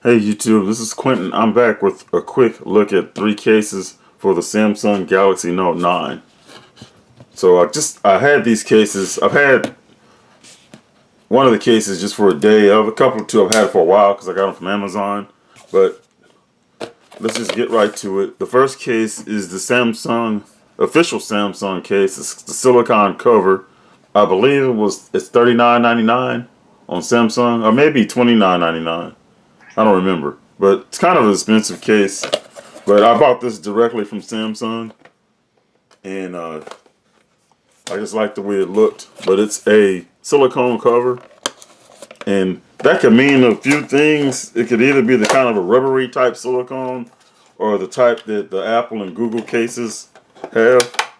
Hey YouTube, this is Quentin. I'm back with a quick look at 3 cases for the Samsung Galaxy Note 9. So I had these cases. I've had one of the cases just for a day. I have a couple two I've had for a while because I got them from Amazon. But let's just get right to it. The first case is the Samsung official Samsung case. It's the silicone cover. I believe it's $39.99 on Samsung, or maybe $29.99. I don't remember, but it's kind of an expensive case. But I bought this directly from Samsung, and I just like the way it looked. But it's a silicone cover, and that could mean a few things. It could either be the kind of a rubbery type silicone, or the type that the Apple and Google cases have.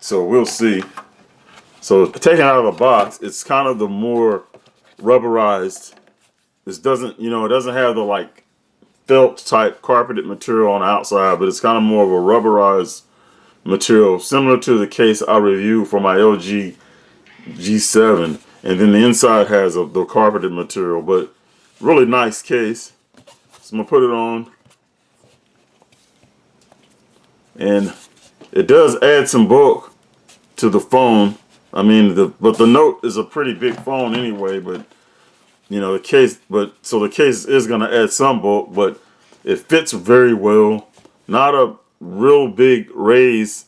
So we'll see. So taken out of the box, it's kind of the more rubberized. This doesn't, it doesn't have the like felt type carpeted material on the outside, but it's kind of more of a rubberized material, similar to the case I reviewed for my LG G7. And then the inside has the carpeted material, but really nice case. So I'm gonna put it on, and it does add some bulk to the phone. I mean, but the Note is a pretty big phone anyway, but the case, so the case is going to add some bulk, but it fits very well. Not a real big raise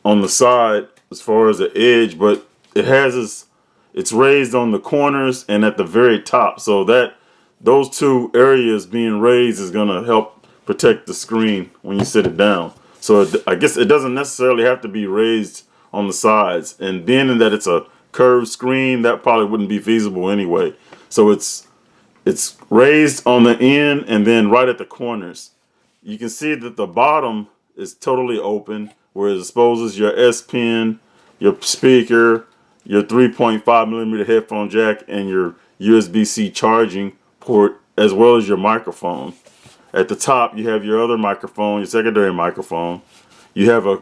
on the side as far as the edge, but it's raised on the corners and at the very top. So that those two areas being raised is going to help protect the screen when you sit it down. So I guess it doesn't necessarily have to be raised on the sides, and being that it's a curved screen, that probably wouldn't be feasible anyway. So it's raised on the end and then right at the corners. You can see that the bottom is totally open, where it exposes your S Pen, your speaker, your 3.5mm headphone jack, and your USB-C charging port, as well as your microphone. At the top, you have your other microphone, your secondary microphone. You have a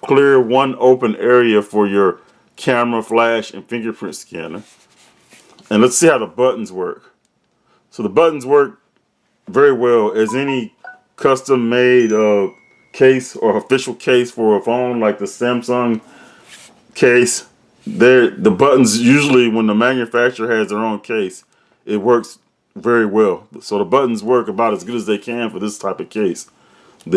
clear one open area for your camera, flash, and fingerprint scanner. And let's see how the buttons work. So the buttons work very well as any custom-made case or official case for a phone like the Samsung case. The buttons, usually when the manufacturer has their own case, it works very well. So the buttons work about as good as they can for this type of case. I'm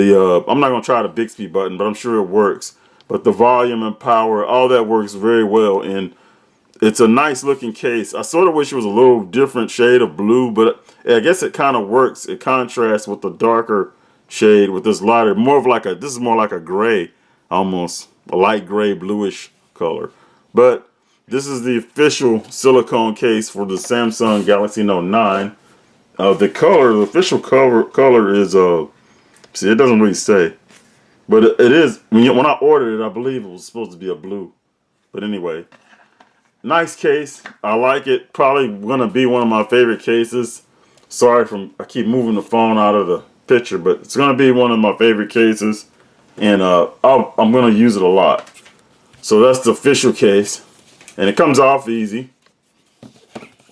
not going to try the Bixby button, but I'm sure it works. But the volume and power, all that works very well, and it's a nice looking case. I sort of wish it was a little different shade of blue, but I guess it kind of works. It contrasts with the darker shade with this lighter, this is more like a gray, almost a light gray bluish color. But this is the official silicone case for the Samsung Galaxy Note 9. The official color is see, it doesn't really say, but it is. When I ordered it, I believe it was supposed to be a blue. But anyway, nice case. I like it. Probably gonna be one of my favorite cases. Sorry I keep moving the phone out of the picture, but it's gonna be one of my favorite cases, and I'm gonna use it a lot. So that's the official case, and it comes off easy.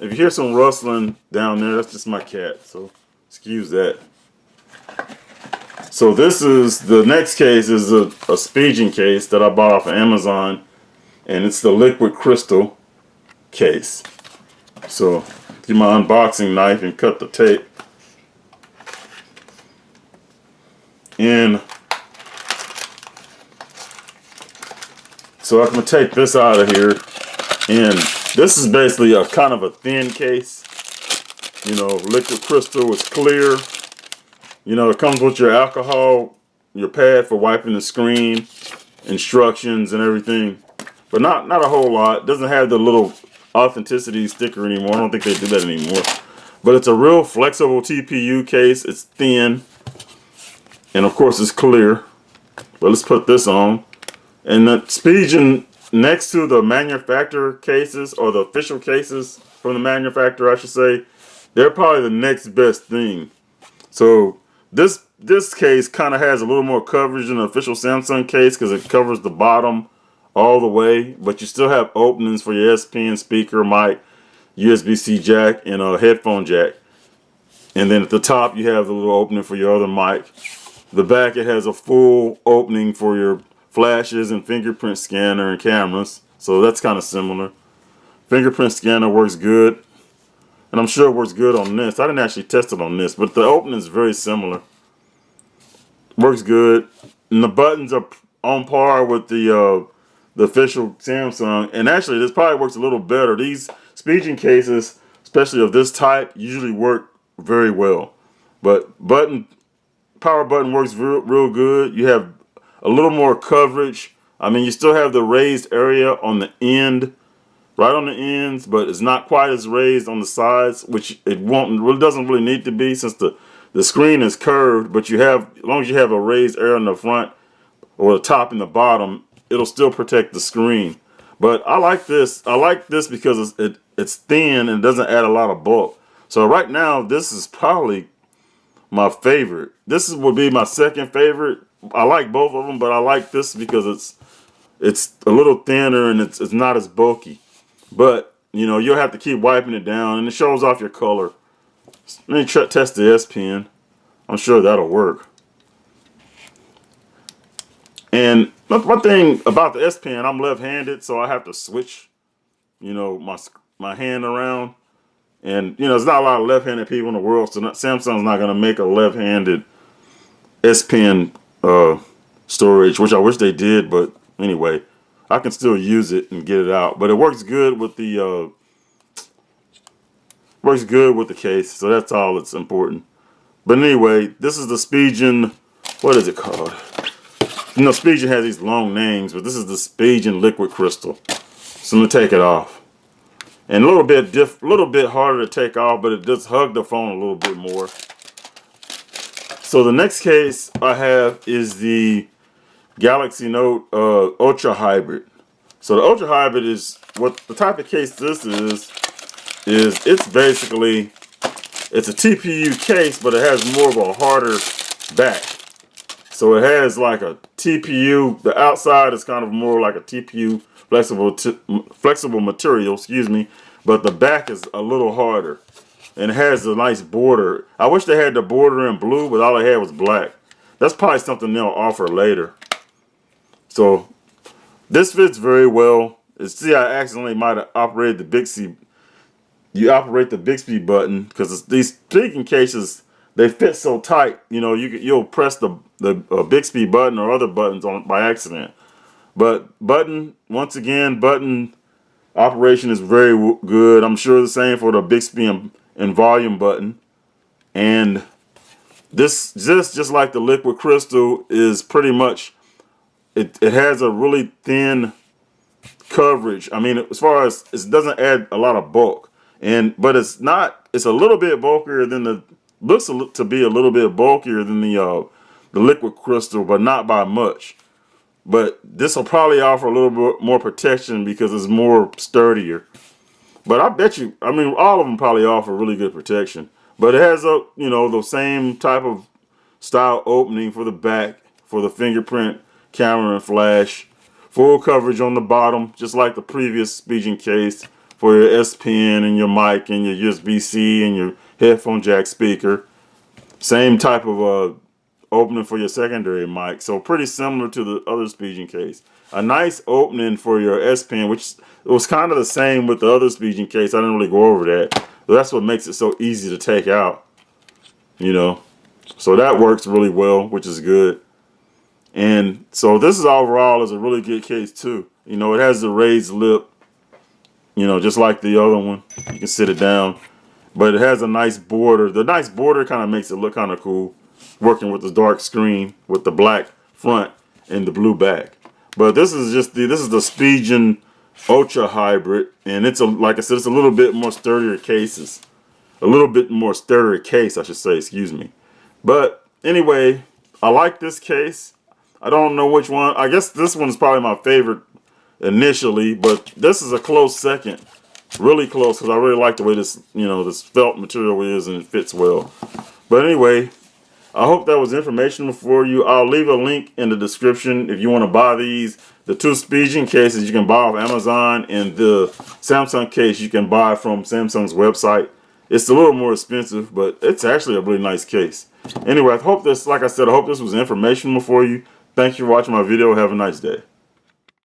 If you hear some rustling down there, that's just my cat, so excuse that. So the next case is a Spigen case that I bought off of Amazon, and it's the liquid crystal case. So get my unboxing knife and cut the tape. And so I'm gonna take this out of here, and this is basically a kind of a thin case. Liquid crystal is clear. It comes with your alcohol, your pad for wiping the screen, instructions and everything, but not a whole lot. It doesn't have the little authenticity sticker anymore. I don't think they do that anymore. But it's a real flexible TPU case. It's thin, and of course it's clear. But let's put this on. And the Spigen, next to the manufacturer cases, or the official cases from the manufacturer, I should say, they're probably the next best thing. So this case kind of has a little more coverage than the official Samsung case because it covers the bottom all the way, but you still have openings for your S Pen, speaker, mic, USB-C jack, and a headphone jack. And then at the top, you have the little opening for your other mic. The back, it has a full opening for your flashes and fingerprint scanner and cameras. So that's kind of similar. Fingerprint scanner works good. And I'm sure it works good on this. I didn't actually test it on this, but the opening is very similar. Works good. And the buttons are on par with the official Samsung. And actually, this probably works a little better. These Spigen cases, especially of this type, usually work very well. But power button works real good. You have a little more coverage. I mean, you still have the raised area on the end, right on the ends, but it's not quite as raised on the sides, which it doesn't really need to be since the screen is curved. But you have, as long as you have a raised area in the front or the top and the bottom, it'll still protect the screen. But I like this. I like this because it's thin and doesn't add a lot of bulk. So right now, this is probably my favorite. This would be my second favorite. I like both of them, but I like this because it's a little thinner and it's not as bulky. But you know, you'll have to keep wiping it down, and it shows off your color. Let me test the S Pen. I'm sure that'll work. And one thing about the S Pen, I'm left-handed, so I have to switch, you know, my hand around. And you know, there's not a lot of left-handed people in the world, so Samsung's not gonna make a left-handed S Pen storage, which I wish they did. But anyway, I can still use it and get it out. But it works good with the case, so that's all that's important. But anyway, this is the Spigen. What is it called? You know, Spigen has these long names, but this is the Spigen Liquid Crystal. So I'm gonna take it off. And a little bit harder to take off, but it does hug the phone a little bit more. So the next case I have is the Galaxy Note Ultra Hybrid. So the Ultra Hybrid is what the type of case this is it's basically, it's a TPU case, but it has more of a harder back. So it has like a TPU, the outside is kind of more like a TPU flexible material, excuse me, but the back is a little harder. And it has a nice border. I wish they had the border in blue, but all they had was black. That's probably something they'll offer later. So this fits very well. See, I accidentally might have operated the Bixby. You operate the Bixby button because these Spigen cases, they fit so tight. You know, you'll press the Bixby button or other buttons on by accident. But button operation is very good. I'm sure the same for the Bixby and volume button. And this just like the Liquid Crystal is pretty much, it has a really thin coverage. I mean, as far as it doesn't add a lot of bulk. But it's a little bit bulkier than looks to be a little bit bulkier than the Liquid Crystal, but not by much. But this will probably offer a little bit more protection because it's more sturdier. But I bet you, I mean, all of them probably offer really good protection. But it has the same type of style opening for the back, for the fingerprint, camera, and flash. Full coverage on the bottom, just like the previous Spigen case, for your S Pen and your mic and your USB-C and your headphone jack speaker. Same type of opening for your secondary mic. So pretty similar to the other Spigen case. A nice opening for your S Pen, which was kind of the same with the other Spigen case. I didn't really go over that. But that's what makes it so easy to take out. You know. So that works really well, which is good. And so this is overall is a really good case too. You know, it has the raised lip. You know, just like the other one, you can sit it down, but it has a nice border. The nice border kind of makes it look kind of cool, working with the dark screen with the black front and the blue back. But this is the Spigen Ultra Hybrid, and like I said, it's a little bit more sturdier cases, a little bit more sturdier case, I should say. Excuse me. But anyway, I like this case. I don't know which one. I guess this one's probably my favorite initially, but this is a close second, really close, because I really like the way this felt material is, and it fits well. But anyway, I hope that was informational for you. I'll leave a link in the description if you want to buy these. The two Spigen cases you can buy off Amazon, and the Samsung case you can buy from Samsung's website. It's a little more expensive, but it's actually a really nice case. Anyway, I hope this, like I said, I hope this was informational for you. Thanks for watching my video. Have a nice day.